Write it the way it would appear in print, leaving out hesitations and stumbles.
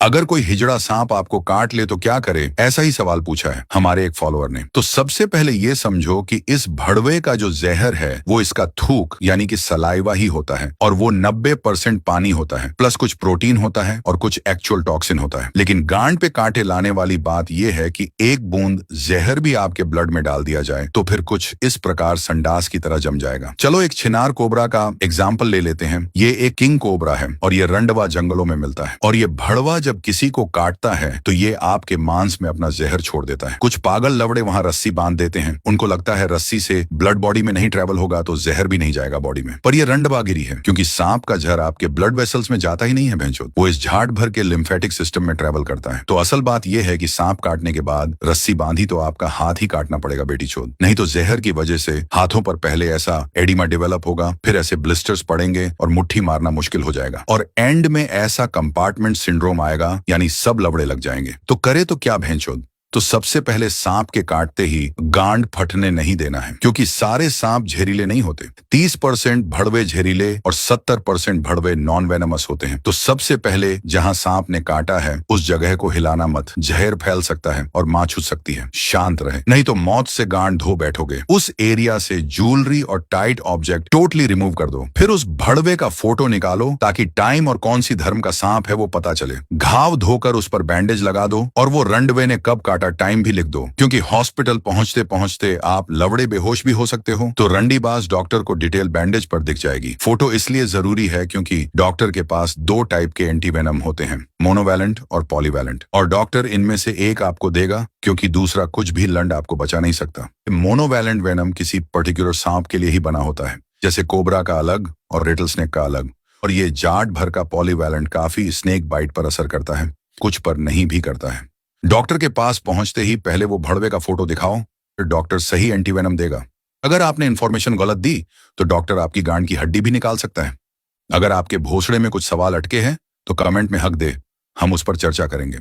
अगर कोई हिजड़ा सांप आपको काट ले तो क्या करे, ऐसा ही सवाल पूछा है हमारे एक फॉलोअर ने। तो सबसे पहले ये समझो कि इस भड़वे का जो जहर है वो इसका थूक यानी कि सलाइवा ही होता है, और वो 90% पानी होता है, प्लस कुछ प्रोटीन होता है और कुछ एक्चुअल टॉक्सिन होता है। लेकिन गांड पे कांटे लाने वाली बात यह है कि एक बूंद जहर भी आपके ब्लड में डाल दिया जाए तो फिर कुछ इस प्रकार संडास की तरह जम जाएगा। चलो एक छिनार कोबरा का एग्जाम्पल ले लेते हैं। ये एक किंग कोबरा है और ये रंडवा जंगलों में मिलता है, और ये भड़वा जब किसी को काटता है तो ये आपके मांस में अपना जहर छोड़ देता है। कुछ पागल लवड़े वहां रस्सी बांध देते हैं, उनको लगता है रस्सी से ब्लड बॉडी में नहीं ट्रेवल होगा तो जहर भी नहीं जाएगा बॉडी में, पर ये रंडवागिरी है, क्योंकि सांप का जहर आपके ब्लड वेसल्स में जाता ही नहीं है भैंचोद, वो इस झाड़ भर के लिम्फेटिक सिस्टम में ट्रेवल करता है। तो असल बात यह है कि सांप काटने के बाद रस्सी बांधी तो आपका हाथ ही काटना पड़ेगा बेटी चोद, नहीं तो जहर की वजह से हाथों पर पहले ऐसा एडिमा डेवलप होगा, फिर ऐसे ब्लिस्टर्स पड़ेंगे और मुट्ठी मारना मुश्किल हो जाएगा, और एंड में ऐसा कंपार्टमेंट सिंड्रोम आएगा, यानी सब लवड़े लग जाएंगे। तो करे तो क्या भैंचोद? तो सबसे पहले सांप के काटते ही गांड फटने नहीं देना है, क्योंकि सारे सांप जहरीले नहीं होते। 30% भड़वे जहरीले और 70% भड़वे नॉन वेनमस होते हैं। तो सबसे पहले जहां सांप ने काटा है उस जगह को हिलाना मत, जहर फैल सकता है और मां छूट सकती है। शांत रहे, नहीं तो मौत से गांड धो बैठोगे। उस एरिया से ज्वेलरी और टाइट ऑब्जेक्ट टोटली रिमूव कर दो। फिर उस भड़वे का फोटो निकालो ताकि टाइम और कौन सी धर्म का सांप है वो पता चले। घाव धोकर उस पर बैंडेज लगा दो और वो रंडवे ने कब टाइम भी लिख दो, क्योंकि हॉस्पिटल पहुंचते पहुंचते आप लवड़े बेहोश भी हो सकते हो। तो रंडीबाज डॉक्टर को डिटेल बैंडेज पर दिख जाएगी। फोटो इसलिए जरूरी है क्योंकि डॉक्टर के पास 2 टाइप के एंटीवेनम होते हैं, मोनोवैलेंट और पॉलीवैलेंट, और डॉक्टर इनमें से एक आपको देगा क्योंकि दूसरा कुछ भी लंड आपको बचा नहीं सकता। मोनोवैलेंट वेनम किसी पर्टिकुलर सांप के लिए ही बना होता है, जैसे कोबरा का अलग और रेटल स्नेक का अलग, और ये जाट भर का पॉलीवैलेंट काफी स्नेक बाइट पर असर करता है, कुछ पर नहीं भी करता है। डॉक्टर के पास पहुंचते ही पहले वो भड़वे का फोटो दिखाओ, फिर डॉक्टर सही एंटीवेनम देगा। अगर आपने इन्फॉर्मेशन गलत दी तो डॉक्टर आपकी गांड की हड्डी भी निकाल सकता है। अगर आपके भोसड़े में कुछ सवाल अटके हैं तो कमेंट में हक दे, हम उस पर चर्चा करेंगे।